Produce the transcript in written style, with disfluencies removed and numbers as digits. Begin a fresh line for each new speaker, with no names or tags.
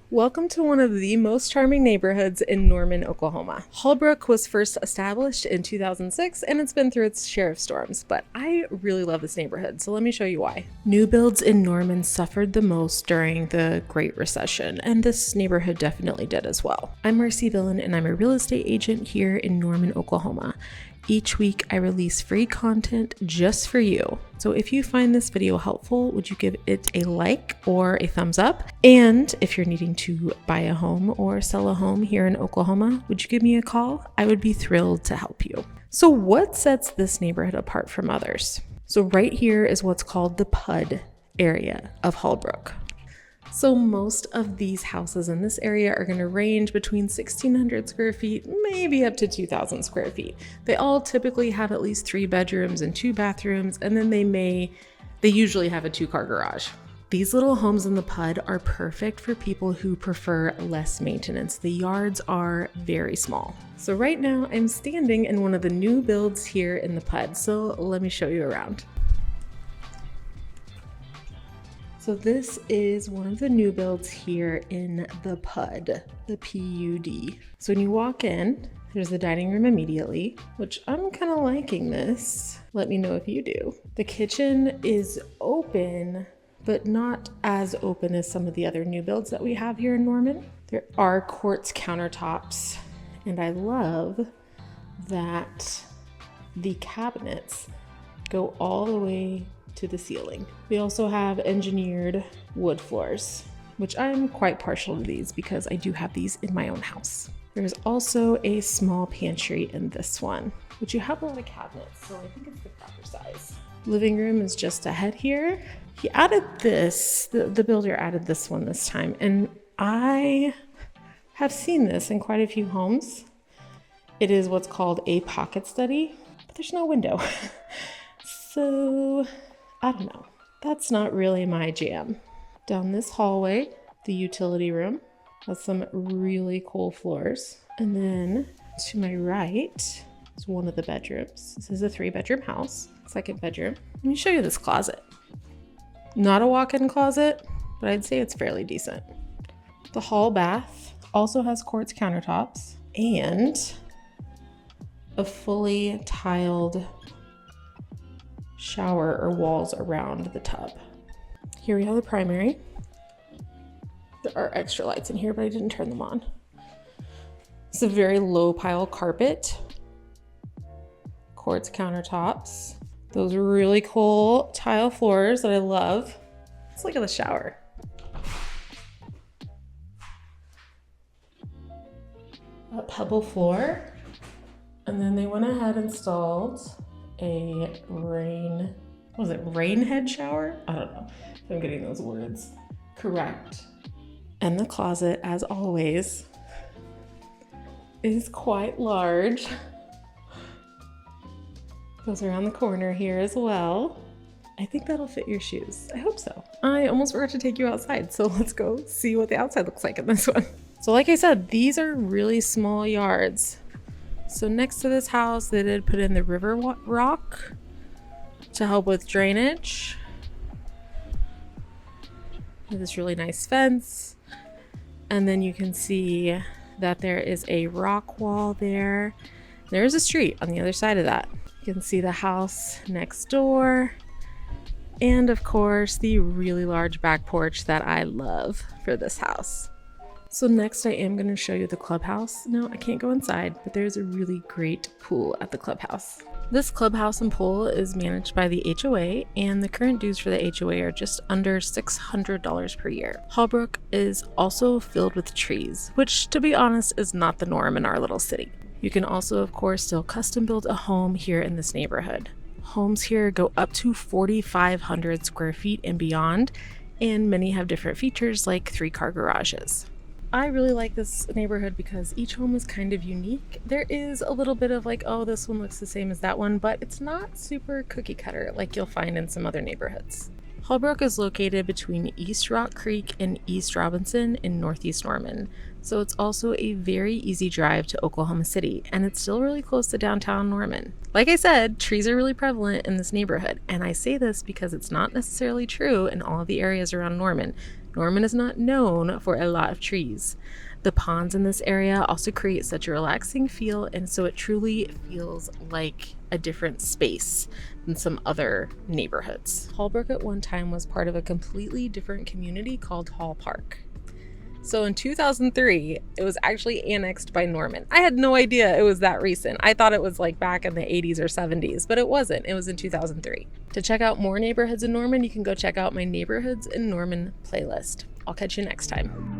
Welcome to one of the most charming neighborhoods in Norman, Oklahoma. Hallbrooke was first established in 2006 and it's been through its share of storms, but I really love this neighborhood, so let me show you why. New builds in Norman suffered the most during the Great Recession, and this neighborhood definitely did as well. I'm Marcie Billen and I'm a real estate agent here in Norman, Oklahoma. Each week I release free content just for you. So if you find this video helpful, would you give it a like or a thumbs up? And if you're needing to buy a home or sell a home here in Oklahoma, would you give me a call? I would be thrilled to help you. So what sets this neighborhood apart from others? So right here is what's called the PUD area of Hallbrooke. So most of these houses in this area are going to range between 1,600 square feet, maybe up to 2,000 square feet. They all typically have at least 3 bedrooms and 2 bathrooms, and then they usually have a 2-car garage. These little homes in the PUD are perfect for people who prefer less maintenance. The yards are very small. So right now I'm standing in one of the new builds here in the PUD. So let me show you around. So this is one of the new builds here in the PUD, the PUD. So when you walk in, there's the dining room immediately, which I'm kind of liking this. Let me know if you do. The kitchen is open, but not as open as some of the other new builds that we have here in Norman. There are quartz countertops, and I love that the cabinets go all the way to the ceiling. We also have engineered wood floors, which I'm quite partial to these because I do have these in my own house. There's also a small pantry in this one, which you have a lot of cabinets, so I think it's the proper size. Living room is just ahead here. He added this, the builder added this one this time, and I have seen this in quite a few homes. It is what's called a pocket study, but there's no window. So I don't know. That's not really my jam. Down this hallway, the utility room has some really cool floors. And then to my right is one of the bedrooms. This is a 3-bedroom house, 2nd bedroom. Let me show you this closet. Not a walk-in closet, but I'd say it's fairly decent. The hall bath also has quartz countertops and a fully tiled shower or walls around the tub. Here we have the primary. There are extra lights in here, but I didn't turn them on. It's a very low pile carpet, quartz countertops, those really cool tile floors that I love. Let's look at the shower. A pebble floor, and then they went ahead and installed a rain head shower? I don't know if I'm getting those words correct. And the closet, as always, is quite large. Goes around the corner here as well. I think that'll fit your shoes. I hope so. I almost forgot to take you outside, so let's go see what the outside looks like in this one. So like I said, these are really small yards. So next to this house, they did put in the river rock to help with drainage. This really nice fence. And then you can see that there is a rock wall there. There's a street on the other side of that. You can see the house next door. And of course, the really large back porch that I love for this house. So next I am going to show you the clubhouse. No, I can't go inside, but there's a really great pool at the clubhouse. This clubhouse and pool is managed by the HOA, and the current dues for the HOA are just under $600 per year. Hallbrooke is also filled with trees, which to be honest is not the norm in our little city. You can also of course still custom build a home here in this neighborhood. Homes here go up to 4,500 square feet and beyond, and many have different features like 3-car garages. I really like this neighborhood because each home is kind of unique. There is a little bit of like, oh, this one looks the same as that one, but it's not super cookie cutter like you'll find in some other neighborhoods. Hallbrooke is located between East Rock Creek and East Robinson in Northeast Norman. So it's also a very easy drive to Oklahoma City, and it's still really close to downtown Norman. Like I said, trees are really prevalent in this neighborhood, and I say this because it's not necessarily true in all of the areas around Norman. Norman is not known for a lot of trees. The ponds in this area also create such a relaxing feel, and so it truly feels like a different space than some other neighborhoods. Hallbrooke at one time was part of a completely different community called Hall Park. So in 2003, it was actually annexed by Norman. I had no idea it was that recent. I thought it was like back in the 80s or 70s, but it wasn't. It was in 2003. To check out more neighborhoods in Norman, you can go check out my Neighborhoods in Norman playlist. I'll catch you next time.